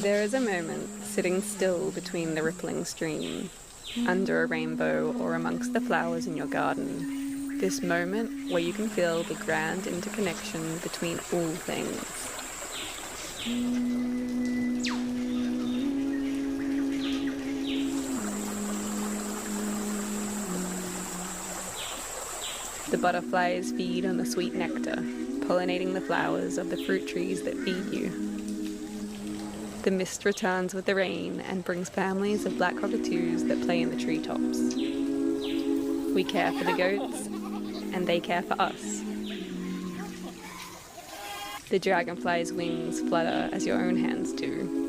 There is a moment sitting still between the rippling stream, under a rainbow or amongst the flowers in your garden. This moment where you can feel the grand interconnection between all things. The butterflies feed on the sweet nectar, pollinating the flowers of the fruit trees that feed you. The mist returns with the rain and brings families of black cockatoos that play in the treetops. We care for the goats, and they care for us. The dragonfly's wings flutter as your own hands do.